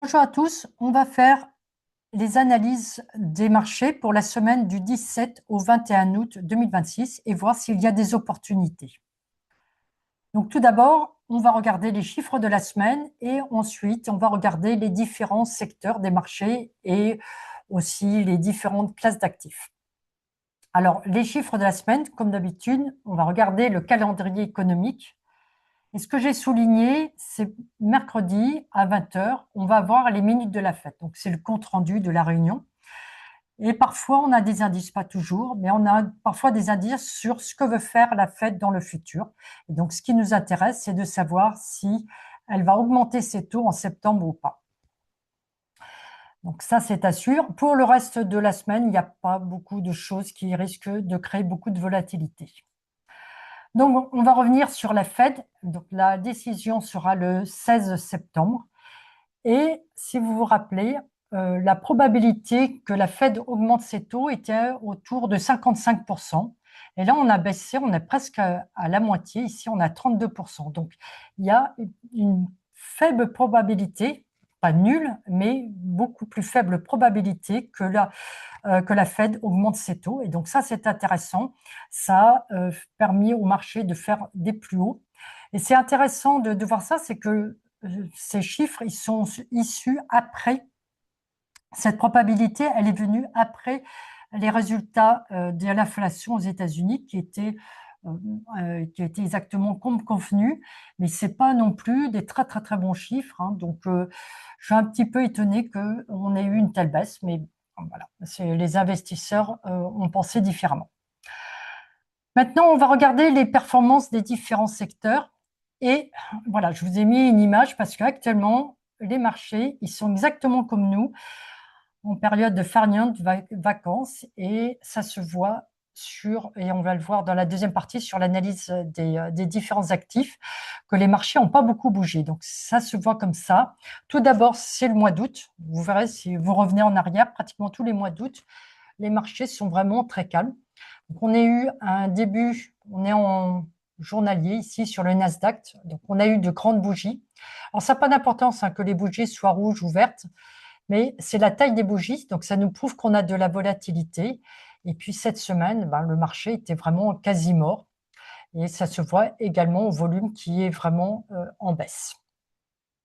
Bonjour à tous, on va faire les analyses des marchés pour la semaine du 17 au 21 août 2026 et voir s'il y a des opportunités. Donc tout d'abord, on va regarder les chiffres de la semaine et ensuite on va regarder les différents secteurs des marchés et aussi les différentes classes d'actifs. Alors les chiffres de la semaine, comme d'habitude, on va regarder le calendrier économique. Et ce que j'ai souligné, c'est mercredi à 20 heures, on va avoir les minutes de la fête. Donc, c'est le compte-rendu de la réunion. Et parfois, on a des indices, pas toujours, mais on a parfois des indices sur ce que veut faire la fête dans le futur. Et donc, ce qui nous intéresse, c'est de savoir si elle va augmenter ses taux en septembre ou pas. Donc, ça, c'est à suivre. Pour le reste de la semaine, il n'y a pas beaucoup de choses qui risquent de créer beaucoup de volatilité. Donc, on va revenir sur la Fed. Donc, la décision sera le 16 septembre. Et si vous vous rappelez, la probabilité que la Fed augmente ses taux était autour de 55%. Et là, on a baissé, on est presque à la moitié. Ici, on a 32%. Donc, il y a une faible probabilité, pas nulle, mais beaucoup plus faible probabilité que la Fed augmente ses taux. Et donc ça, c'est intéressant. Ça a permis au marché de faire des plus hauts. Et c'est intéressant de voir ça, c'est que ces chiffres, ils sont issus après, cette probabilité, elle est venue après les résultats de l'inflation aux États-Unis qui étaient exactement comme convenu, mais ce n'est pas non plus des très très très bons chiffres. Donc, je suis un petit peu étonné qu'on ait eu une telle baisse, mais voilà, les investisseurs ont pensé différemment. Maintenant, on va regarder les performances des différents secteurs. Et voilà, je vous ai mis une image parce qu'actuellement, les marchés, ils sont exactement comme nous en période de farniente vacances et ça se voit et on va le voir dans la deuxième partie sur l'analyse des différents actifs, que les marchés n'ont pas beaucoup bougé. Donc ça se voit comme ça. Tout d'abord, c'est le mois d'août. Vous verrez, si vous revenez en arrière, pratiquement tous les mois d'août, les marchés sont vraiment très calmes. Donc on a eu un début, on est en journalier ici sur le Nasdaq, donc on a eu de grandes bougies. Alors ça n'a pas d'importance que les bougies soient rouges ou vertes, mais c'est la taille des bougies, donc ça nous prouve qu'on a de la volatilité. Et puis cette semaine, le marché était vraiment quasi mort. Et ça se voit également au volume qui est vraiment en baisse.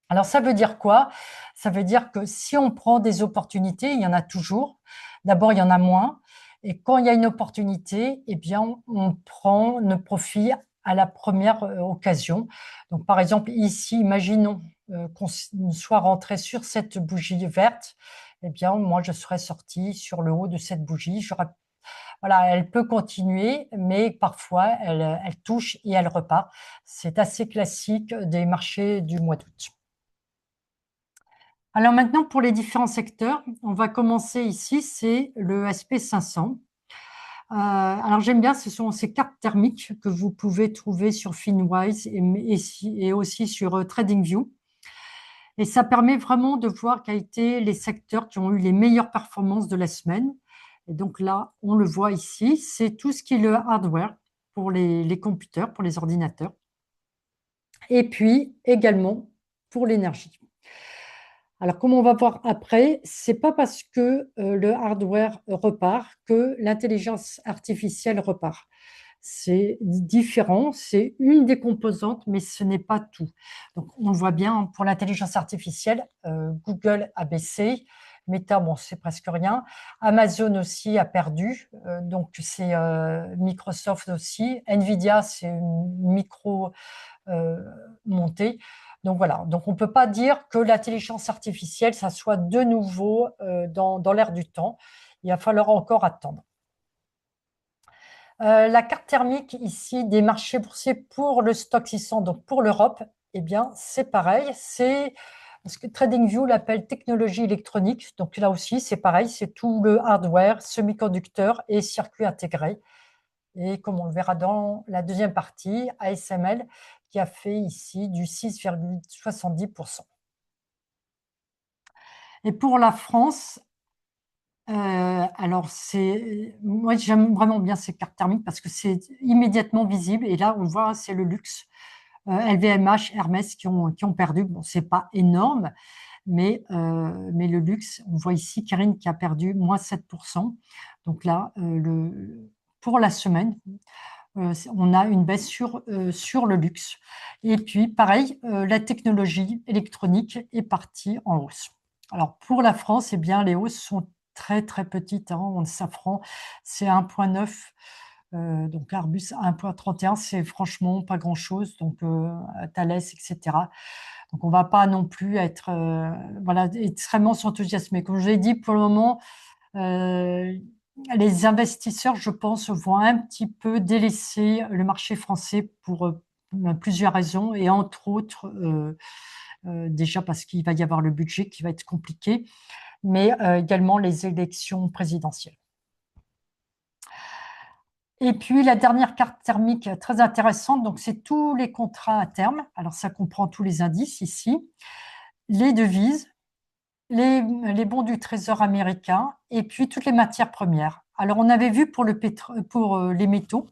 Alors ça veut dire quoi? Ça veut dire que si on prend des opportunités, il y en a toujours. D'abord, il y en a moins. Et quand il y a une opportunité, eh bien, on prend le profit à la première occasion. Donc, par exemple, ici, imaginons qu'on soit rentré sur cette bougie verte. Eh bien, moi, je serais sorti sur le haut de cette bougie. Voilà, elle peut continuer, mais parfois, elle touche et elle repart. C'est assez classique des marchés du mois d'août. Alors maintenant, pour les différents secteurs, on va commencer ici, c'est le SP500. Alors j'aime bien, ce sont ces cartes thermiques que vous pouvez trouver sur Finwise et aussi sur TradingView. Et ça permet vraiment de voir quels étaient les secteurs qui ont eu les meilleures performances de la semaine. Et donc là, on le voit ici, c'est tout ce qui est le hardware pour les computers, pour les ordinateurs. Et puis également pour l'énergie. Alors, comme on va voir après, c'est pas parce que le hardware repart que l'intelligence artificielle repart. C'est différent, c'est une des composantes, mais ce n'est pas tout. Donc, on le voit bien pour l'intelligence artificielle, Google a baissé, Meta, bon, c'est presque rien. Amazon aussi a perdu, donc c'est Microsoft aussi. Nvidia, c'est une micro montée. Donc voilà, donc on ne peut pas dire que l'intelligence artificielle, ça soit de nouveau dans l'air du temps. Il va falloir encore attendre. La carte thermique ici des marchés boursiers pour le stock 600, donc pour l'Europe, eh bien c'est pareil, c'est ce que TradingView l'appelle technologie électronique. Donc là aussi, c'est pareil, c'est tout le hardware, semi-conducteurs et circuits intégrés. Et comme on le verra dans la deuxième partie, ASML qui a fait ici du 6,70%. Et pour la France, alors moi j'aime vraiment bien ces cartes thermiques parce que c'est immédiatement visible. Et là, on voit, c'est le luxe. LVMH, Hermès qui ont perdu. Bon, c'est pas énorme, mais le luxe, on voit ici Kering qui a perdu moins 7%. Donc là, pour la semaine, on a une baisse sur le luxe. Et puis, pareil, la technologie électronique est partie en hausse. Alors, pour la France, eh bien, les hausses sont très, très petites. Hein. Safran, c'est 1,9. Donc, Airbus 1,31, c'est franchement pas grand-chose. Donc, Thales, etc. Donc, on ne va pas non plus être voilà, extrêmement enthousiasmé. Comme je l'ai dit, pour le moment, les investisseurs, je pense, vont un petit peu délaisser le marché français pour plusieurs raisons, et entre autres, déjà parce qu'il va y avoir le budget qui va être compliqué, mais également les élections présidentielles. Et puis la dernière carte thermique très intéressante, donc c'est tous les contrats à terme. Alors ça comprend tous les indices ici, les devises, les bons du Trésor américain et puis toutes les matières premières. Alors, on avait vu pour les métaux.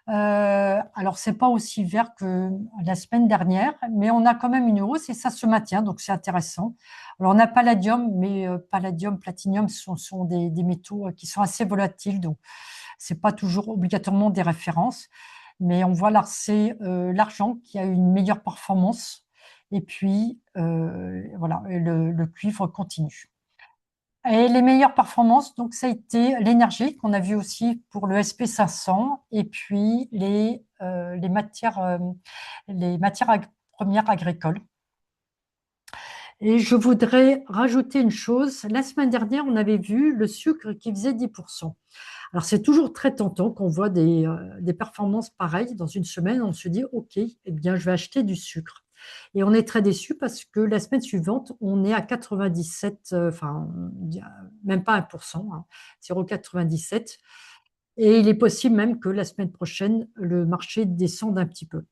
Alors, c'est pas aussi vert que la semaine dernière, mais on a quand même une hausse et ça se maintient, donc c'est intéressant. Alors, on a palladium, mais palladium, platinium sont des métaux qui sont assez volatiles, donc c'est pas toujours obligatoirement des références. Mais on voit là, c'est l'argent qui a une meilleure performance. Et puis, voilà, le cuivre continue. Et les meilleures performances, donc, ça a été l'énergie qu'on a vu aussi pour le SP500 et puis les matières premières agricoles. Et je voudrais rajouter une chose. La semaine dernière, on avait vu le sucre qui faisait 10%. Alors, c'est toujours très tentant quand on voit des performances pareilles dans une semaine. On se dit, OK, eh bien, je vais acheter du sucre. Et on est très déçu parce que la semaine suivante, on est à 97, enfin, même pas 1%, hein, 0,97. Et il est possible même que la semaine prochaine, le marché descende un petit peu.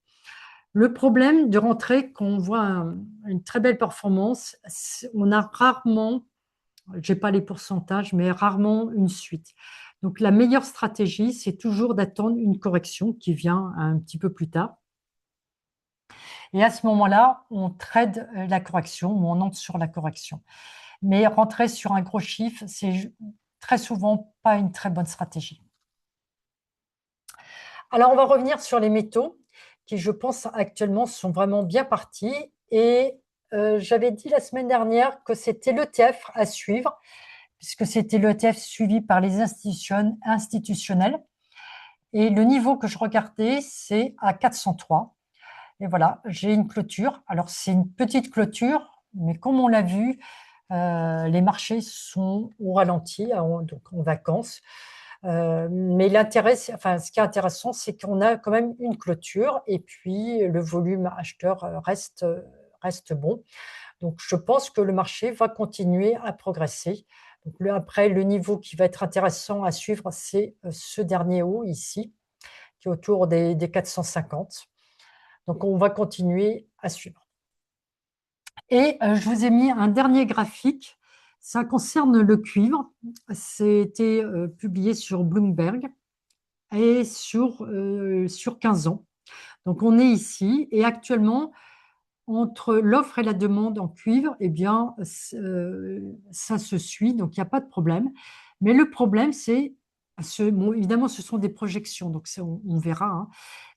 Le problème de rentrer, quand on voit une très belle performance, on a rarement, je n'ai pas les pourcentages, mais rarement une suite. Donc, la meilleure stratégie, c'est toujours d'attendre une correction qui vient un petit peu plus tard. Et à ce moment-là, on trade la correction ou on entre sur la correction. Mais rentrer sur un gros chiffre, c'est très souvent pas une très bonne stratégie. Alors, on va revenir sur les métaux qui, je pense, actuellement sont vraiment bien partis. Et j'avais dit la semaine dernière que c'était l'ETF à suivre, puisque c'était l'ETF suivi par les institutions institutionnelles. Et le niveau que je regardais, c'est à 403. Et voilà, j'ai une clôture. Alors, c'est une petite clôture, mais comme on l'a vu, les marchés sont au ralenti, donc en vacances. Mais l'intérêt, enfin, ce qui est intéressant, c'est qu'on a quand même une clôture et puis le volume acheteur reste bon. Donc, je pense que le marché va continuer à progresser. Donc, après, le niveau qui va être intéressant à suivre, c'est ce dernier haut ici, qui est autour des 450. Donc, on va continuer à suivre. Et je vous ai mis un dernier graphique. Ça concerne le cuivre. C'était publié sur Bloomberg et sur 15 ans. Donc, on est ici. Et actuellement, entre l'offre et la demande en cuivre, eh bien, ça se suit. Donc, il n'y a pas de problème. Mais le problème, c'est, bon, évidemment, ce sont des projections. Donc, on verra. Hein,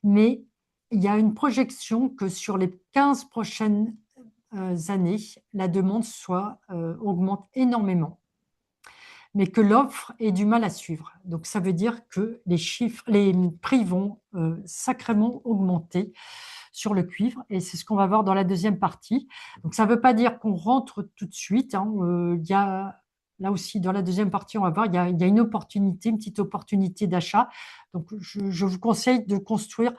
mais il y a une projection que sur les 15 prochaines années, la demande augmente énormément, mais que l'offre ait du mal à suivre. Donc, ça veut dire que les prix vont sacrément augmenter sur le cuivre, et c'est ce qu'on va voir dans la deuxième partie. Donc, ça ne veut pas dire qu'on rentre tout de suite. Hein. Il y a là aussi, dans la deuxième partie, on va voir, il y a une opportunité, une petite opportunité d'achat. Donc, je vous conseille de construire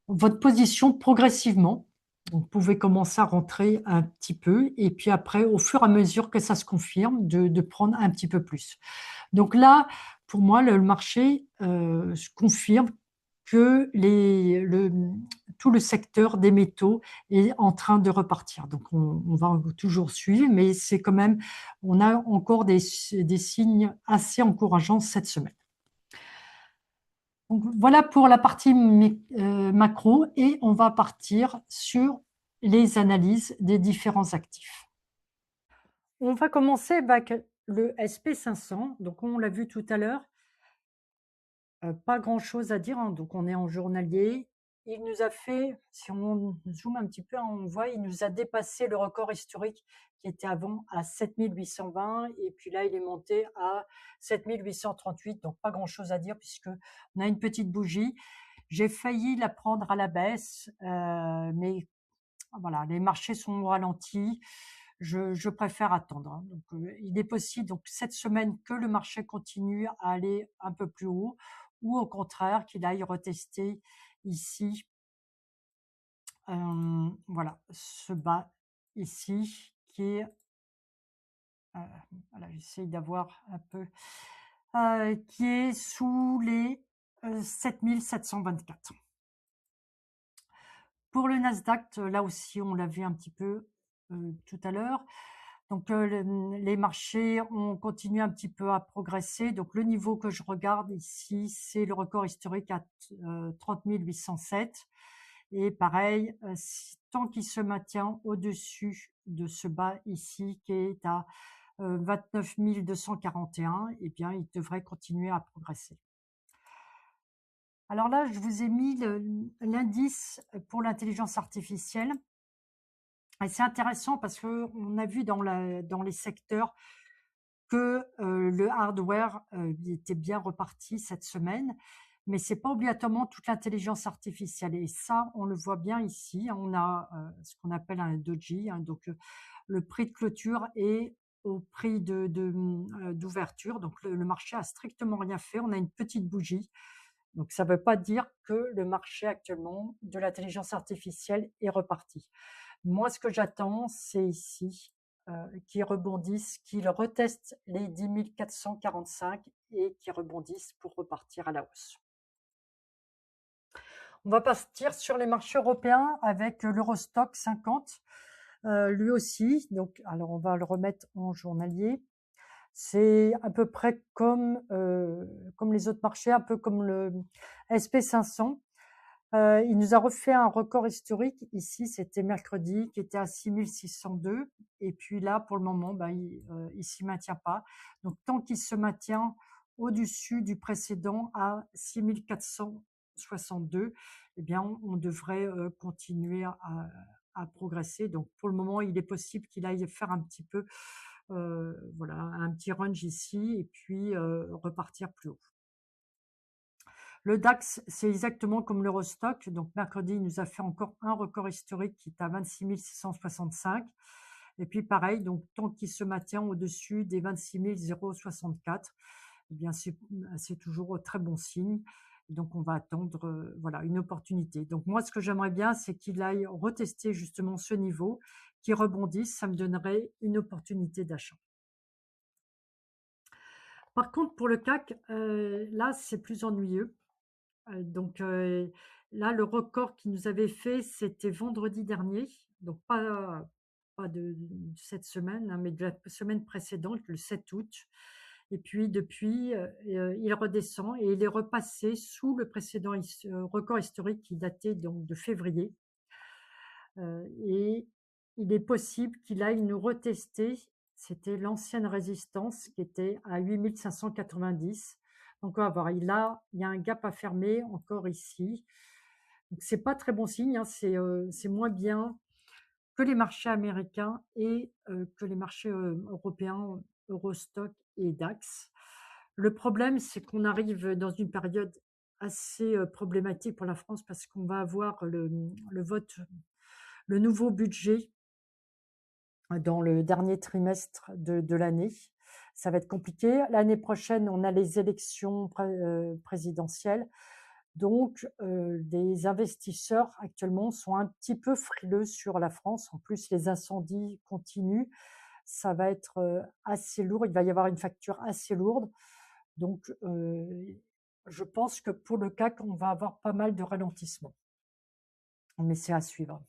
votre position progressivement. Vous pouvez commencer à rentrer un petit peu et puis après, au fur et à mesure que ça se confirme, de prendre un petit peu plus. Donc là, pour moi, le marché se confirme que tout le secteur des métaux est en train de repartir. Donc, on va toujours suivre, mais c'est quand même, on a encore des signes assez encourageants cette semaine. Donc, voilà pour la partie macro et on va partir sur les analyses des différents actifs. On va commencer avec le SP500. Donc, on l'a vu tout à l'heure, pas grand-chose à dire, hein. Donc, on est en journalier. Il nous a fait, si on zoome un petit peu, hein, on voit, il nous a dépassé le record historique qui était avant à 7820 et puis là, il est monté à 7838. Donc, pas grand-chose à dire puisque on a une petite bougie. J'ai failli la prendre à la baisse, mais voilà, les marchés sont ralentis. Je préfère attendre, hein. Donc, il est possible donc cette semaine que le marché continue à aller un peu plus haut, ou au contraire qu'il aille retester ici, voilà, ce bas ici qui est, voilà, j'essaie d'avoir un peu, qui est sous les 7724. Pour le Nasdaq, là aussi, on l'a vu un petit peu tout à l'heure. Donc, les marchés ont continué un petit peu à progresser. Donc, le niveau que je regarde ici, c'est le record historique à 30 807. Et pareil, tant qu'il se maintient au-dessus de ce bas ici, qui est à 29 241, eh bien, il devrait continuer à progresser. Alors là, je vous ai mis l'indice pour l'intelligence artificielle. Et c'est intéressant parce que on a vu dans les secteurs que le hardware était bien reparti cette semaine, mais c'est pas obligatoirement toute l'intelligence artificielle. Et ça, on le voit bien ici. On a ce qu'on appelle un doji, hein, donc le prix de clôture est au prix d'ouverture. Donc le marché a strictement rien fait. On a une petite bougie. Donc ça ne veut pas dire que le marché actuellement de l'intelligence artificielle est reparti. Moi, ce que j'attends, c'est ici qu'ils rebondissent, qu'ils retestent les 10 445 et qu'ils rebondissent pour repartir à la hausse. On va partir sur les marchés européens avec l'Eurostock 50, lui aussi. Donc, alors on va le remettre en journalier. C'est à peu près comme les autres marchés, un peu comme le SP500. Il nous a refait un record historique. Ici, c'était mercredi, qui était à 6602. Et puis là, pour le moment, il s'y maintient pas. Donc, tant qu'il se maintient au-dessus du précédent à 6462, eh bien, on devrait continuer à progresser. Donc, pour le moment, il est possible qu'il aille faire un petit peu, voilà, un petit range ici et puis repartir plus haut. Le DAX, c'est exactement comme l'Eurostock. Donc, mercredi, il nous a fait encore un record historique qui est à 26 665. Et puis, pareil, donc, tant qu'il se maintient au-dessus des 26 064, eh bien, c'est toujours très bon signe. Donc, on va attendre, voilà, une opportunité. Donc, moi, ce que j'aimerais bien, c'est qu'il aille retester justement ce niveau, qu'il rebondisse. Ça me donnerait une opportunité d'achat. Par contre, pour le CAC, là, c'est plus ennuyeux. Donc là, le record qu'il nous avait fait, c'était vendredi dernier, donc pas de cette semaine, hein, mais de la semaine précédente, le 7 août. Et puis depuis, il redescend et il est repassé sous le précédent record historique qui datait donc de février. Et il est possible qu'il aille nous retester. C'était l'ancienne résistance qui était à 8590. Donc on va voir. Il y a un gap à fermer encore ici. Donc c'est pas très bon signe, hein. C'est moins bien que les marchés américains et que les marchés européens, Eurostock et DAX. Le problème, c'est qu'on arrive dans une période assez problématique pour la France parce qu'on va avoir le vote, le nouveau budget dans le dernier trimestre de l'année. Ça va être compliqué. L'année prochaine, on a les élections présidentielles. Donc, les investisseurs actuellement sont un petit peu frileux sur la France. En plus, les incendies continuent. Ça va être assez lourd. Il va y avoir une facture assez lourde. Donc, je pense que pour le CAC, on va avoir pas mal de ralentissements. Mais c'est à suivre.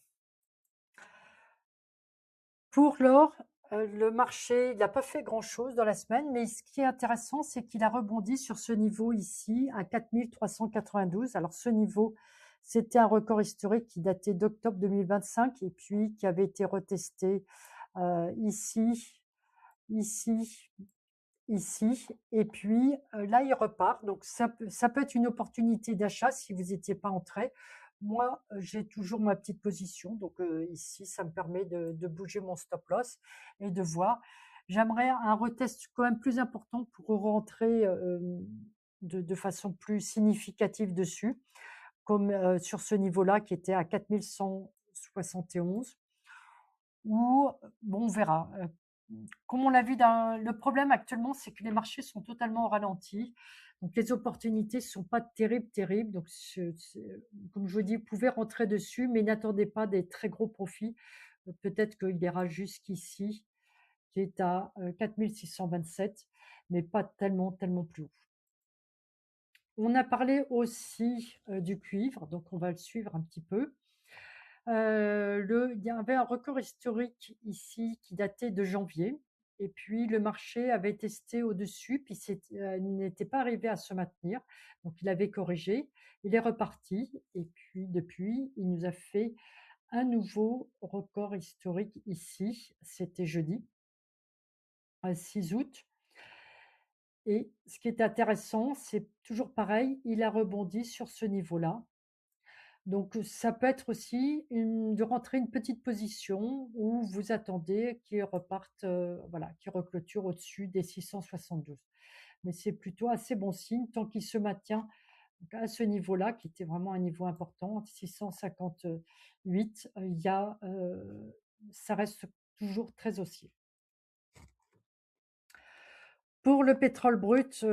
Pour l'or, le marché, il n'a pas fait grand-chose dans la semaine, mais ce qui est intéressant, c'est qu'il a rebondi sur ce niveau ici, à 4392. Alors ce niveau, c'était un record historique qui datait d'octobre 2025 et puis qui avait été retesté ici ici, ici, et puis là, il repart. Donc, ça peut être une opportunité d'achat si vous n'étiez pas entré. Moi, j'ai toujours ma petite position. Donc, ici, ça me permet de bouger mon stop loss et de voir. J'aimerais un retest quand même plus important pour rentrer de façon plus significative dessus, comme sur ce niveau-là qui était à 4171. Ou, bon, on verra. Comme on l'a vu le problème actuellement, c'est que les marchés sont totalement au ralenti. Donc les opportunités ne sont pas terribles, terribles. Donc comme je vous dis, vous pouvez rentrer dessus, mais n'attendez pas des très gros profits. Peut-être qu'il ira jusqu'ici, qui est à 4627, mais pas tellement, tellement plus haut. On a parlé aussi du cuivre, donc on va le suivre un petit peu. Il y avait un record historique ici qui datait de janvier. Et puis le marché avait testé au-dessus, puis n'était pas arrivé à se maintenir. Donc il avait corrigé, il est reparti. Et puis depuis, il nous a fait un nouveau record historique ici. C'était jeudi, 6 août. Et ce qui est intéressant, c'est toujours pareil, il a rebondi sur ce niveau-là. Donc, ça peut être aussi de rentrer une petite position où vous attendez qu'il reparte, voilà, qu'il reclôture au-dessus des 672. Mais c'est plutôt assez bon signe tant qu'il se maintient à ce niveau-là, qui était vraiment un niveau important, 658. Ça reste toujours très haussier. Pour le pétrole brut,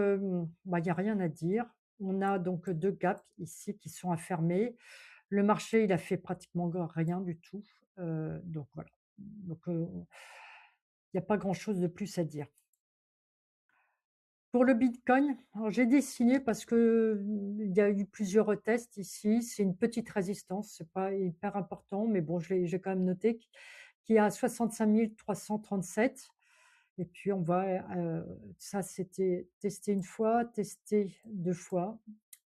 bah, il n'y a rien à dire. On a donc deux gaps ici qui sont à fermer. Le marché, il a fait pratiquement rien du tout. Donc voilà. Donc, il n'y a pas grand-chose de plus à dire. Pour le Bitcoin, alors j'ai dessiné parce que il y a eu plusieurs retests ici. C'est une petite résistance, c'est pas hyper important, mais bon, j'ai quand même noté qu'il y a 65 337. Et puis on va, ça c'était testé une fois, testé deux fois,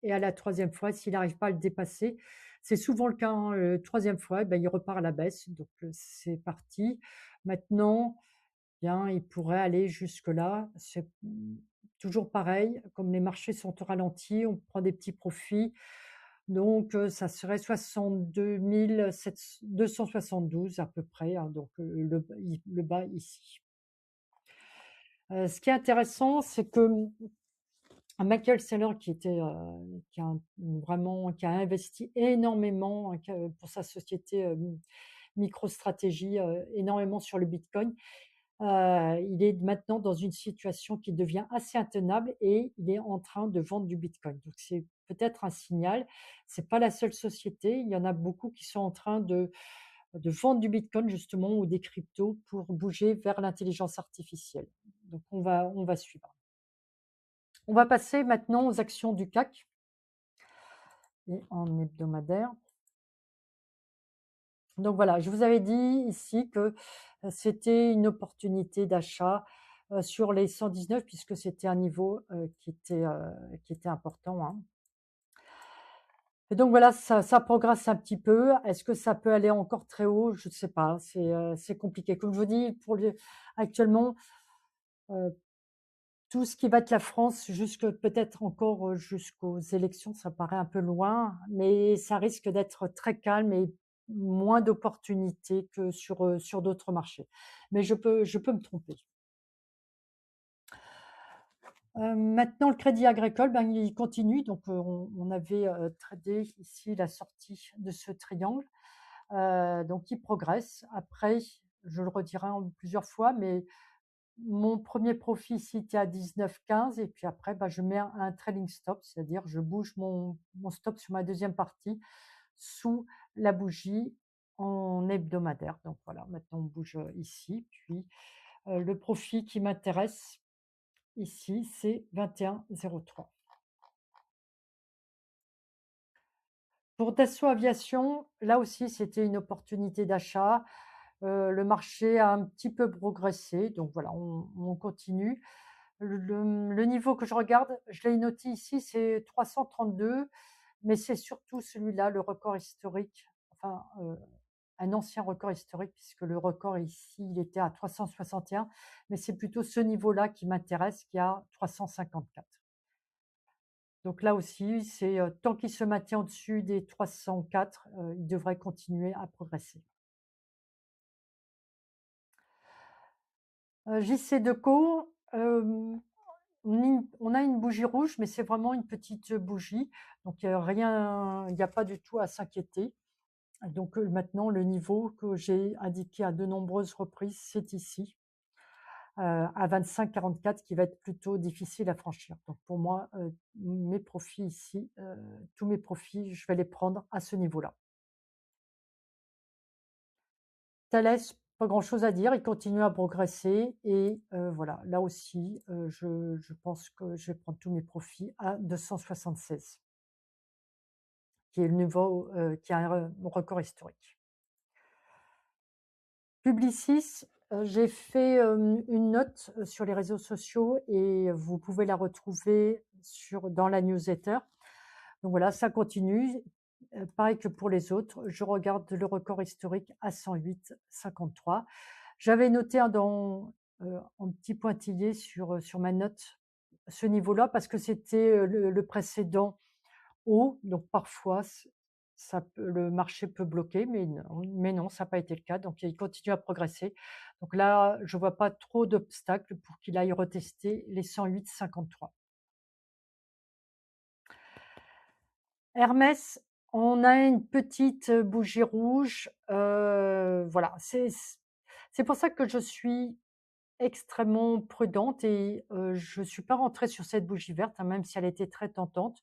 et à la troisième fois, s'il n'arrive pas à le dépasser, c'est souvent le cas, hein, troisième fois, eh ben, il repart à la baisse, donc c'est parti. Maintenant, bien, il pourrait aller jusque-là. C'est toujours pareil, comme les marchés sont au ralenti, on prend des petits profits. Donc, ça serait 62 272 à peu près, hein, donc le bas ici. Ce qui est intéressant, c'est que Michael Saylor, qui a investi énormément pour sa société MicroStrategy, énormément sur le Bitcoin. Il est maintenant dans une situation qui devient assez intenable et il est en train de vendre du Bitcoin. Donc c'est peut-être un signal. C'est pas la seule société. Il y en a beaucoup qui sont en train de vendre du Bitcoin justement ou des cryptos pour bouger vers l'intelligence artificielle. Donc on va suivre. On va passer maintenant aux actions du CAC et en hebdomadaire. Donc voilà, je vous avais dit ici que c'était une opportunité d'achat sur les 119 puisque c'était un niveau qui était important, hein. Et donc voilà, ça progresse un petit peu. Est-ce que ça peut aller encore très haut? Je ne sais pas, c'est compliqué. Comme je vous dis, actuellement, euh, tout ce qui va être la France, jusque peut-être encore jusqu'aux élections, ça paraît un peu loin, mais ça risque d'être très calme et moins d'opportunités que sur d'autres marchés. Mais je peux me tromper. Maintenant, le Crédit Agricole, ben, il continue. Donc, on avait tradé ici la sortie de ce triangle. Donc, il progresse. Après, je le redirai plusieurs fois, mais mon premier profit ici était à 19,15 et puis après, bah, je mets un trailing stop, c'est-à-dire je bouge mon stop sur ma deuxième partie sous la bougie en hebdomadaire. Donc voilà, maintenant on bouge ici. Puis le profit qui m'intéresse ici, c'est 21,03. Pour Dassault Aviation, là aussi, c'était une opportunité d'achat. Le marché a un petit peu progressé, donc voilà, on continue. Le niveau que je regarde, je l'ai noté ici, c'est 332, mais c'est surtout celui-là, le record historique, enfin, un ancien record historique puisque le record ici, il était à 361, mais c'est plutôt ce niveau-là qui m'intéresse, qui est à 354. Donc là aussi, c'est, tant qu'il se maintient au-dessus des 304, il devrait continuer à progresser. JC Deco, on a une bougie rouge, mais c'est vraiment une petite bougie, donc rien, il n'y a pas du tout à s'inquiéter. Donc maintenant, le niveau que j'ai indiqué à de nombreuses reprises, c'est ici, à 25,44, qui va être plutôt difficile à franchir. Donc pour moi, mes profits ici, tous mes profits, je vais les prendre à ce niveau-là. Thales, pas grand-chose à dire, il continue à progresser et voilà, là aussi, je pense que je vais prendre tous mes profits à 276, qui est le niveau, qui a un record historique. Publicis, j'ai fait, une note, sur les réseaux sociaux et vous pouvez la retrouver dans la newsletter. Donc voilà, ça continue, pareil que pour les autres, je regarde le record historique à 108,53. J'avais noté en petit pointillé sur ma note ce niveau-là parce que c'était, le précédent haut, donc parfois le marché peut bloquer, mais non, ça n'a pas été le cas, donc il continue à progresser. Donc là, je vois pas trop d'obstacles pour qu'il aille retester les 108,53. Hermès, on a une petite bougie rouge, voilà, c'est pour ça que je suis extrêmement prudente et je suis pas rentrée sur cette bougie verte, hein, même si elle était très tentante.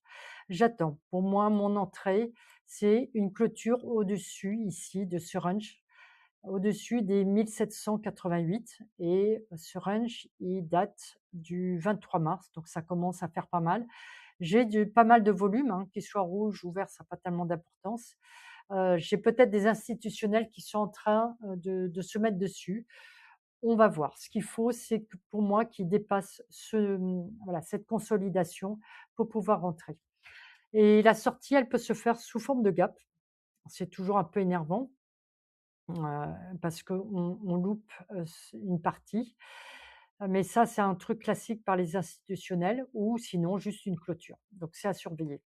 J'attends. Pour moi, mon entrée, c'est une clôture au-dessus ici de ce range, au-dessus des 1788 et ce range, il date du 23 mars, donc ça commence à faire pas mal. J'ai pas mal de volume, hein, qu'il soit rouge ou vert, ça n'a pas tellement d'importance. J'ai peut-être des institutionnels qui sont en train, de se mettre dessus. On va voir. Ce qu'il faut, c'est que pour moi, qu'il dépasse voilà, cette consolidation pour pouvoir rentrer. Et la sortie, elle peut se faire sous forme de gap. C'est toujours un peu énervant parce qu'on loupe une partie. Mais ça, c'est un truc classique par les institutionnels ou sinon juste une clôture. Donc, c'est à surveiller.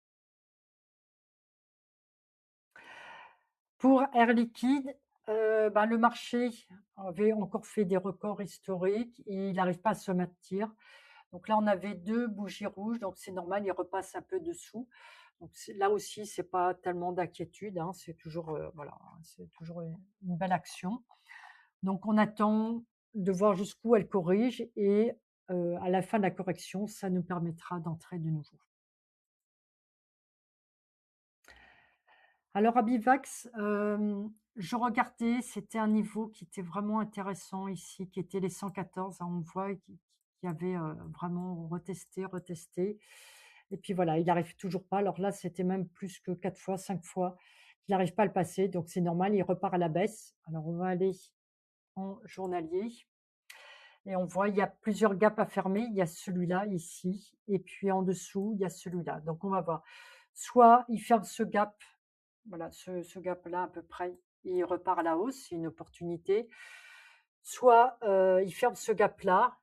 Pour Air Liquide, ben, le marché avait encore fait des records historiques et il n'arrive pas à se maintenir. Donc là, on avait 2 bougies rouges, donc c'est normal, il repasse un peu dessous. Donc là aussi, c'est pas tellement d'inquiétude, hein, c'est toujours, voilà, c'est toujours une belle action. Donc on attend de voir jusqu'où elle corrige et à la fin de la correction, ça nous permettra d'entrer de nouveau. Alors Abivax, je regardais, c'était un niveau qui était vraiment intéressant ici, qui était les 114, hein, on voit qui avait, vraiment retesté, retesté et puis voilà, il n'arrive toujours pas. Alors là, c'était même plus que 4 fois, 5 fois qu'il n'arrive pas à le passer, donc c'est normal, il repart à la baisse. Alors on va aller en journalier et on voit, il y a plusieurs gaps à fermer. Il y a celui-là ici et puis en dessous, il y a celui-là. Donc on va voir. Soit il ferme ce gap, voilà, ce gap-là à peu près, il repart à la hausse, c'est une opportunité. Soit il ferme ce gap-là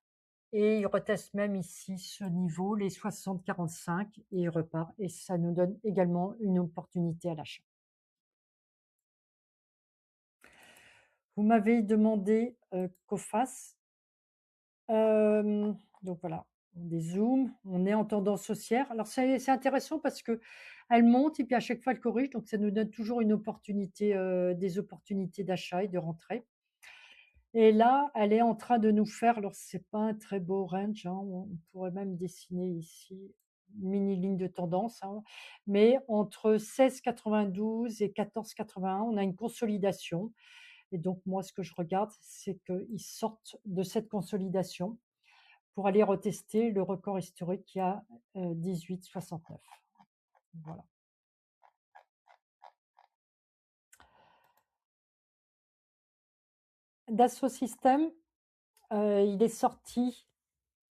et il reteste même ici ce niveau, les 60,45 et il repart. Et ça nous donne également une opportunité à l'achat. Vous m'avez demandé Coface. Donc voilà, des zooms, on est en tendance haussière. Alors c'est intéressant parce que elle monte et puis à chaque fois elle corrige, donc ça nous donne toujours une opportunité, des opportunités d'achat et de rentrée. Et là, elle est en train de nous faire, alors c'est pas un très beau range, hein, on pourrait même dessiner ici une mini ligne de tendance, hein, mais entre 16,92 et 14,81, on a une consolidation. Et donc moi, ce que je regarde, c'est qu'ils sortent de cette consolidation pour aller retester le record historique qui a 18,69. Voilà. Dassault Systèmes, il est sorti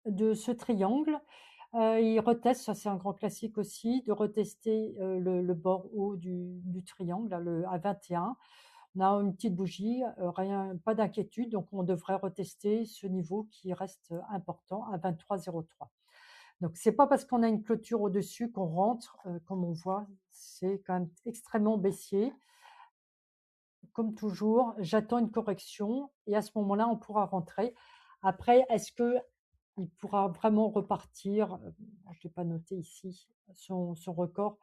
de ce triangle. Il reteste, ça c'est un grand classique aussi, de retester le bord haut du triangle, là, à 21. On a une petite bougie, rien, pas d'inquiétude, donc on devrait retester ce niveau qui reste important à 23,03. Donc c'est pas parce qu'on a une clôture au-dessus qu'on rentre, comme on voit, c'est quand même extrêmement baissier. Comme toujours, j'attends une correction et à ce moment-là, on pourra rentrer. Après, est-ce que il pourra vraiment repartir? Je l'ai pas noté ici, son record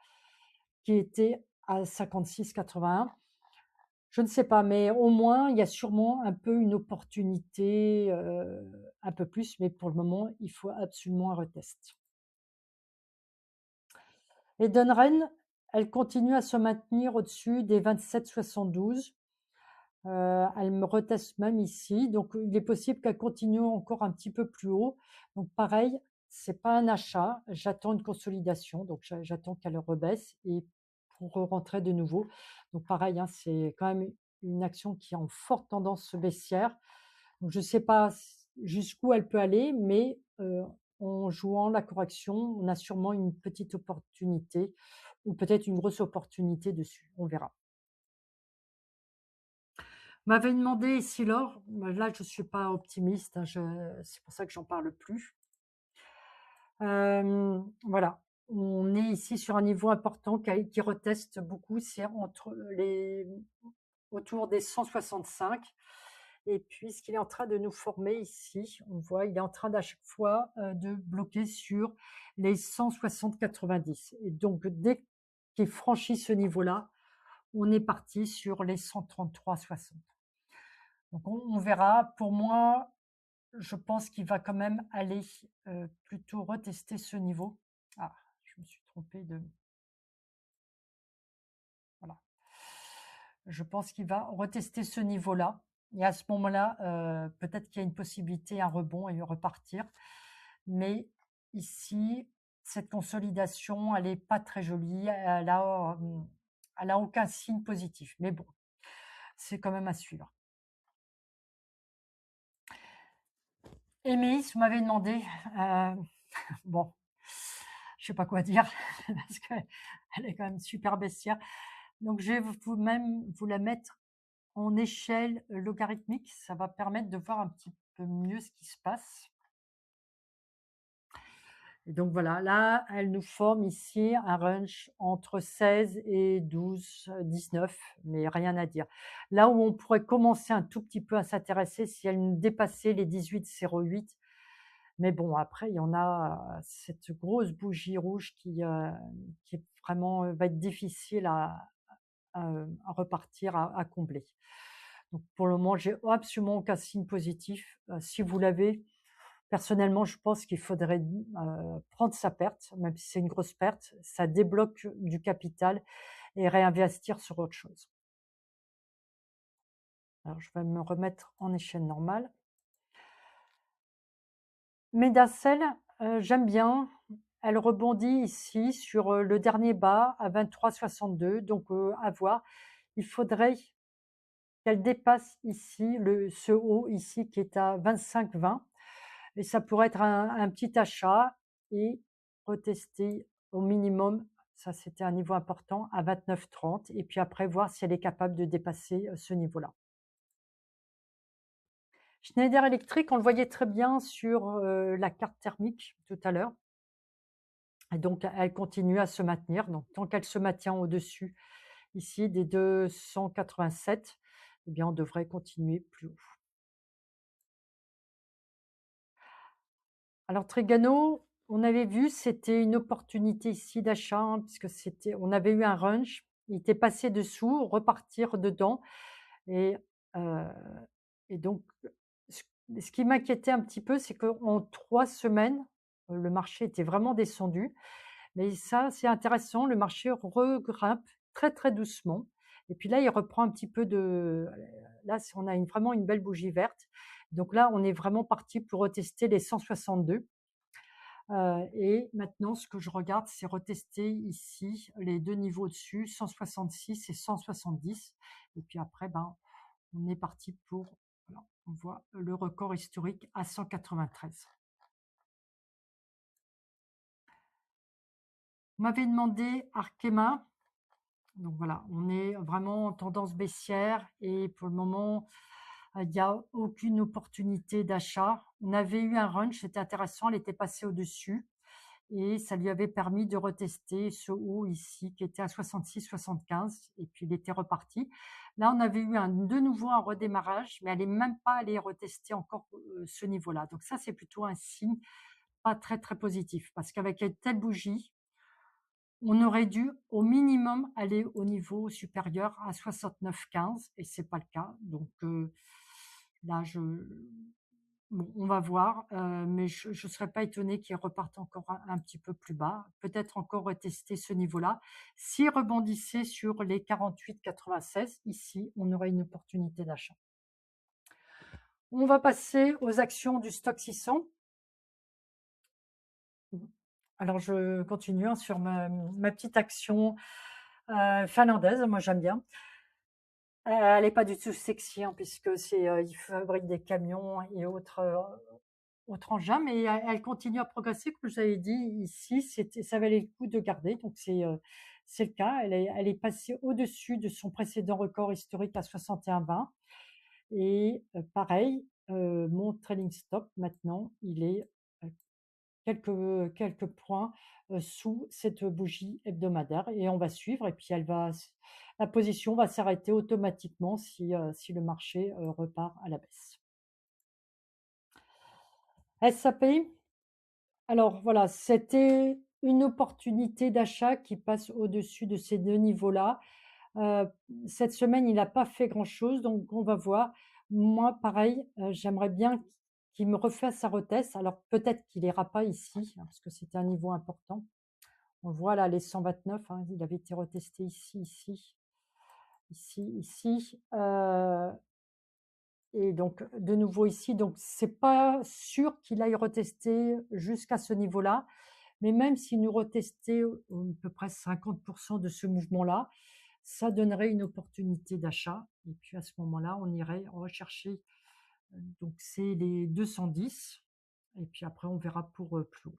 qui était à 56,81. Je ne sais pas, mais au moins, il y a sûrement un peu une opportunité, un peu plus, mais pour le moment, il faut absolument un retest. Et Dunren, elle continue à se maintenir au-dessus des 27,72. Elle me reteste même ici, donc il est possible qu'elle continue encore un petit peu plus haut. Donc pareil, c'est pas un achat, j'attends une consolidation, donc j'attends qu'elle rebaisse et pour rentrer de nouveau. Donc pareil, hein, c'est quand même une action qui est en forte tendance baissière. Donc je ne sais pas jusqu'où elle peut aller, mais en jouant la correction, on a sûrement une petite opportunité ou peut-être une grosse opportunité dessus. On verra. M'avait demandé si l'or, là je suis pas optimiste, hein, c'est pour ça que j'en parle plus. Voilà, on est ici sur un niveau important qui reteste beaucoup, c'est autour des 165. Et puis ce qu'il est en train de nous former ici, on voit, il est en train d'à chaque fois de bloquer sur les 160,90. Et donc dès qu'il franchit ce niveau-là, on est parti sur les 133,60. Donc on verra. Pour moi, je pense qu'il va quand même aller plutôt retester ce niveau. Ah, je me suis trompée de... Voilà. Je pense qu'il va retester ce niveau-là. Et à ce moment-là, peut-être qu'il y a une possibilité, un rebond et repartir. Mais ici, cette consolidation, elle n'est pas très jolie. Elle a aucun signe positif. Mais bon, c'est quand même à suivre. Émilie, vous m'avez demandé, bon, je sais pas quoi dire parce qu'elle est quand même super baissière. Donc je vais vous la mettre en échelle logarithmique. Ça va permettre de voir un petit peu mieux ce qui se passe. Et donc voilà, là, elle nous forme ici un range entre 16 et 12, 19, mais rien à dire. Là où on pourrait commencer un tout petit peu à s'intéresser, si elle nous dépassait les 18,08. Mais bon, après, il y en a cette grosse bougie rouge qui est vraiment va être difficile à repartir, à combler. Donc pour le moment, j'ai absolument aucun signe positif. Si vous l'avez, personnellement, je pense qu'il faudrait prendre sa perte, même si c'est une grosse perte, ça débloque du capital et réinvestir sur autre chose. Alors, je vais me remettre en échelle normale. Medacel, j'aime bien. Elle rebondit ici sur le dernier bas à 23,62, donc à voir. Il faudrait qu'elle dépasse ici ce haut ici qui est à 25,20 et ça pourrait être un petit achat et retester au minimum, ça c'était un niveau important, à 29,30 et puis après voir si elle est capable de dépasser ce niveau-là. Schneider Electric, on le voyait très bien sur la carte thermique tout à l'heure. Et donc, elle continue à se maintenir. Donc, tant qu'elle se maintient au-dessus ici des 287, eh bien, on devrait continuer plus haut. Alors, Trigano, on avait vu, c'était une opportunité ici d'achat, hein, puisque on avait eu un range, il était passé dessous, repartir dedans. Et, euh, et donc, ce qui m'inquiétait un petit peu, c'est qu'en 3 semaines, le marché était vraiment descendu. Mais ça, c'est intéressant, le marché regrimpe très, très doucement et puis là, il reprend un petit peu là, on a vraiment une belle bougie verte. Donc là, on est vraiment parti pour retester les 162. Et maintenant, ce que je regarde, c'est retester ici les 2 niveaux au-dessus, 166 et 170 et puis après, ben, on est parti pour, voilà, on voit le record historique à 193. Vous m'avez demandé Arkema. Donc voilà, on est vraiment en tendance baissière et pour le moment, il n'y a aucune opportunité d'achat. On avait eu un run, c'était intéressant, elle était passée au-dessus et ça lui avait permis de retester ce haut ici qui était à 66-75 et puis il était reparti. Là, on avait eu de nouveau un redémarrage, mais elle est même pas allée retester encore ce niveau-là. Donc ça, c'est plutôt un signe pas très très positif parce qu'avec une telle bougie, on aurait dû au minimum aller au niveau supérieur à 69,15 et c'est pas le cas. Donc là, bon, on va voir, mais je ne serais pas étonnée qu'il reparte encore un petit peu plus bas, peut-être encore retester ce niveau-là. S'il rebondissait sur les 48,96, ici, on aurait une opportunité d'achat. On va passer aux actions du stock 600. Alors, je continue hein, sur ma petite action finlandaise. Moi, j'aime bien. Elle n'est pas du tout sexy hein, puisque ils fabriquent des camions et autres engins, mais elle continue à progresser. Comme je vous avais dit ici, ça valait le coup de garder. Donc c'est le cas. Elle est passée au-dessus de son précédent record historique à 61,20. Et pareil, mon trailing stop maintenant, il est quelques points sous cette bougie hebdomadaire et on va suivre et puis la position va s'arrêter automatiquement si le marché repart à la baisse. SAP, alors voilà, c'était une opportunité d'achat qui passe au-dessus de ces deux niveaux-là. Euh, cette semaine, il n'a pas fait grand-chose, donc on va voir. Moi, pareil, j'aimerais bien qu'il me refasse sa retest. Alors peut-être qu'il n'ira pas ici, hein, parce que c'était un niveau important. On voit là les 129, hein, il avait été retesté ici. Et donc de nouveau ici. Donc c'est pas sûr qu'il aille retester jusqu'à ce niveau-là. Mais même s'il nous retestait à peu près 50% de ce mouvement-là, ça donnerait une opportunité d'achat. Et puis à ce moment-là, on irait rechercher. Donc c'est les 210. Et puis après, on verra pour plus haut.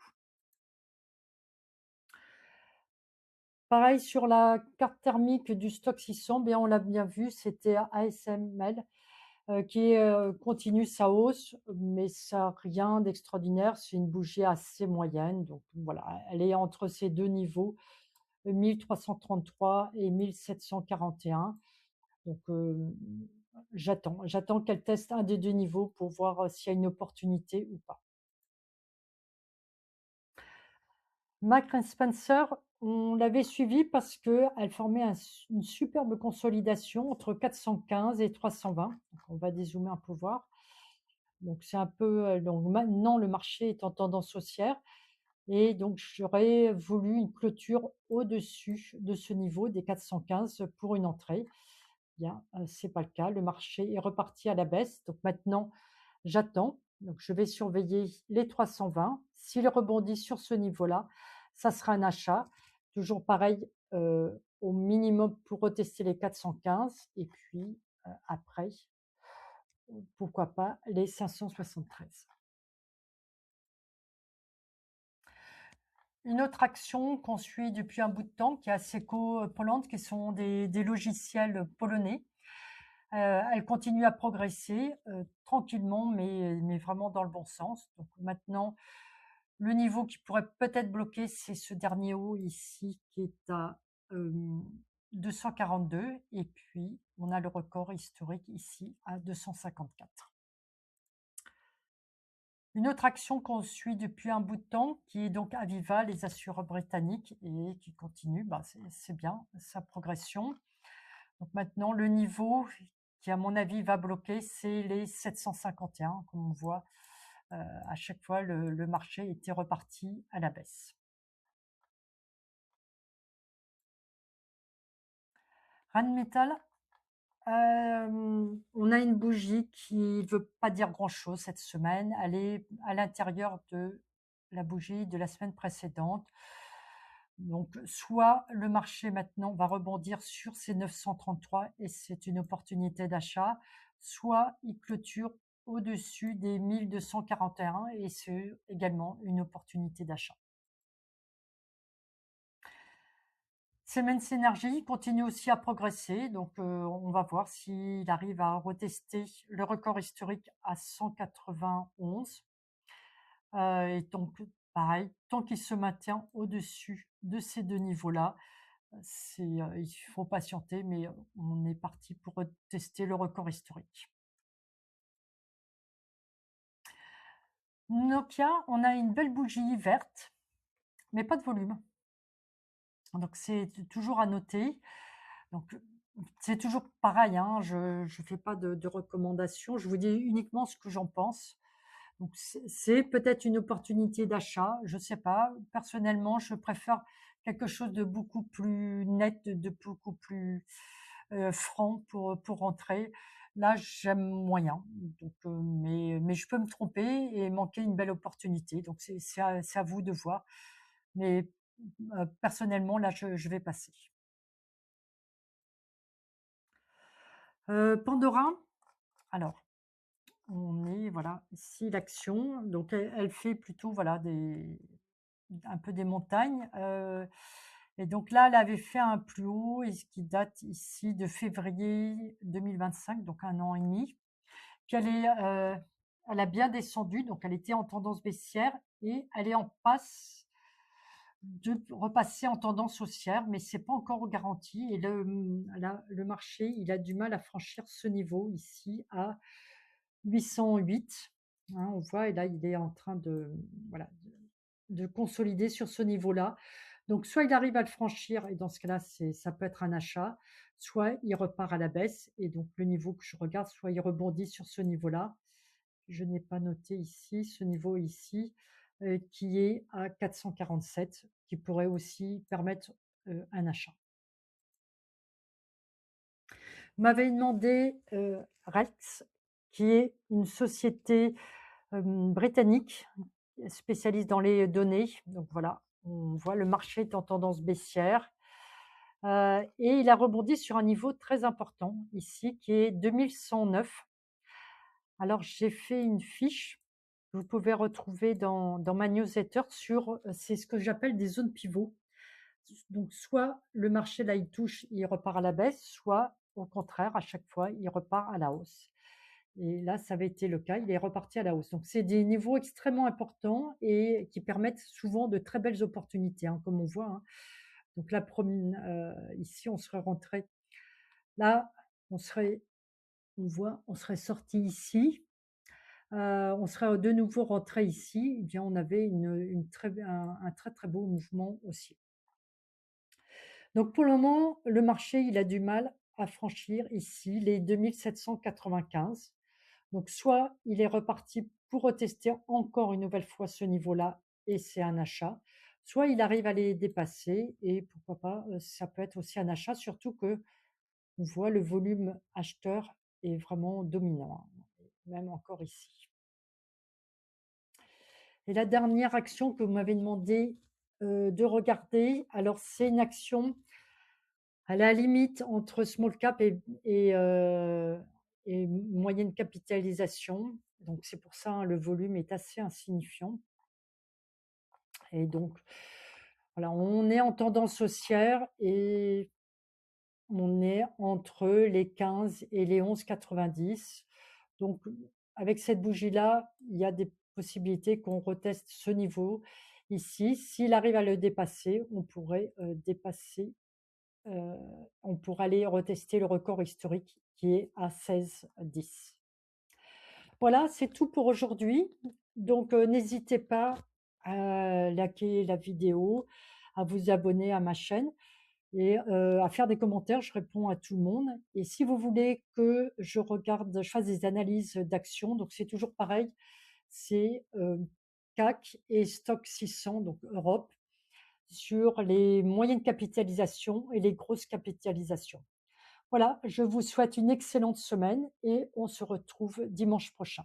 Pareil sur la carte thermique du stock 600, bien on l'a bien vu, c'était ASML qui continue sa hausse, mais ça rien d'extraordinaire, c'est une bougie assez moyenne, donc voilà, elle est entre ces deux niveaux, 1333 et 1741. Donc j'attends qu'elle teste un des deux niveaux pour voir s'il y a une opportunité ou pas. Marks & Spencer, on l'avait suivi parce qu'elle formait une superbe consolidation entre 415 et 320. Donc on va dézoomer un peu voir. Donc c'est un peu donc maintenant le marché est en tendance haussière et donc j'aurais voulu une clôture au-dessus de ce niveau des 415 pour une entrée. Bien, c'est pas le cas. Le marché est reparti à la baisse. Donc maintenant, j'attends. Donc je vais surveiller les 320. S'il rebondit sur ce niveau-là, ça sera un achat. Toujours pareil, au minimum pour retester les 415 et puis après, pourquoi pas les 573. Une autre action qu'on suit depuis un bout de temps, qui est Asseco Poland, qui sont des logiciels polonais. Elle continue à progresser tranquillement, mais vraiment dans le bon sens. Donc maintenant, le niveau qui pourrait peut-être bloquer, c'est ce dernier haut ici qui est à 242. Et puis, on a le record historique ici à 254. Une autre action qu'on suit depuis un bout de temps, qui est donc Aviva, les assureurs britanniques, et qui continue, c'est bien, sa progression. Donc maintenant, le niveau qui, à mon avis, va bloquer, c'est les 751. Comme on voit, à chaque fois, le marché était reparti à la baisse. Rheinmetall, on a une bougie qui ne veut pas dire grand-chose cette semaine. Elle est à l'intérieur de la bougie de la semaine précédente. Donc, soit le marché maintenant va rebondir sur ces 933 et c'est une opportunité d'achat, soit il clôture au-dessus des 1241 et c'est également une opportunité d'achat. Siemens Energy continue aussi à progresser, donc on va voir s'il arrive à retester le record historique à 191. Et donc, pareil, tant qu'il se maintient au-dessus de ces deux niveaux-là, il faut patienter, mais on est parti pour tester le record historique. Nokia, on a une belle bougie verte, mais pas de volume. Donc c'est toujours à noter. Donc c'est toujours pareil, hein, je ne fais pas de recommandations, je vous dis uniquement ce que j'en pense. Donc c'est peut-être une opportunité d'achat, je ne sais pas. Personnellement, je préfère quelque chose de beaucoup plus net, de beaucoup plus franc pour rentrer. Là, j'aime moyen, donc, mais je peux me tromper et manquer une belle opportunité. Donc c'est à vous de voir. Mais personnellement, là, je vais passer. Pandora, alors on est voilà ici l'action, donc elle fait plutôt voilà un peu des montagnes. Et donc là, elle avait fait un plus haut et ce qui date ici de février 2025, donc un an et demi. Puis elle a bien descendu, donc elle était en tendance baissière et elle est en passe de repasser en tendance haussière, mais c'est pas encore garanti. Et le marché, il a du mal à franchir ce niveau ici à 808. Hein, on voit, et là, il est en train voilà, de consolider sur ce niveau-là. Donc, soit il arrive à le franchir, et dans ce cas-là, ça peut être un achat, soit il repart à la baisse, et donc le niveau que je regarde, soit il rebondit sur ce niveau-là. Je n'ai pas noté ici, ce niveau ici, qui est à 447, qui pourrait aussi permettre un achat. Vous m'avez demandé Rex, qui est une société britannique spécialiste dans les données. Donc voilà, on voit le marché est en tendance baissière. Et il a rebondi sur un niveau très important ici, qui est 2109. Alors, j'ai fait une fiche que vous pouvez retrouver dans ma newsletter sur, c'est ce que j'appelle des zones pivots. Donc, soit le marché, là, il touche, il repart à la baisse, soit au contraire, à chaque fois, il repart à la hausse. Et là, ça avait été le cas, il est reparti à la hausse. Donc, c'est des niveaux extrêmement importants et qui permettent souvent de très belles opportunités, hein, comme on voit. Hein. Donc, là, ici, on serait rentré. Là, on serait sorti ici. On serait de nouveau rentré ici. Eh bien, on avait un très, très beau mouvement aussi. Donc, pour le moment, le marché, il a du mal à franchir ici les 2795. Donc, soit il est reparti pour retester encore une nouvelle fois ce niveau-là et c'est un achat, soit il arrive à les dépasser et pourquoi pas, ça peut être aussi un achat, surtout que on voit le volume acheteur est vraiment dominant, hein, même encore ici. Et la dernière action que vous m'avez demandé de regarder, alors c'est une action à la limite entre small cap et moyenne capitalisation. Donc c'est pour ça, hein, le volume est assez insignifiant. Et donc, voilà, on est en tendance haussière et on est entre les 15 et les 11,90. Donc, avec cette bougie-là, il y a des possibilités qu'on reteste ce niveau ici. S'il arrive à le dépasser, on pourrait on pourrait aller retester le record historique qui est à 16,10. Voilà, c'est tout pour aujourd'hui. Donc, n'hésitez pas à liker la vidéo, à vous abonner à ma chaîne et à faire des commentaires. Je réponds à tout le monde. Et si vous voulez que je fasse des analyses d'actions, donc c'est toujours pareil, c'est CAC et Stock 600, donc Europe, sur les moyennes capitalisations et les grosses capitalisations. Voilà, je vous souhaite une excellente semaine et on se retrouve dimanche prochain.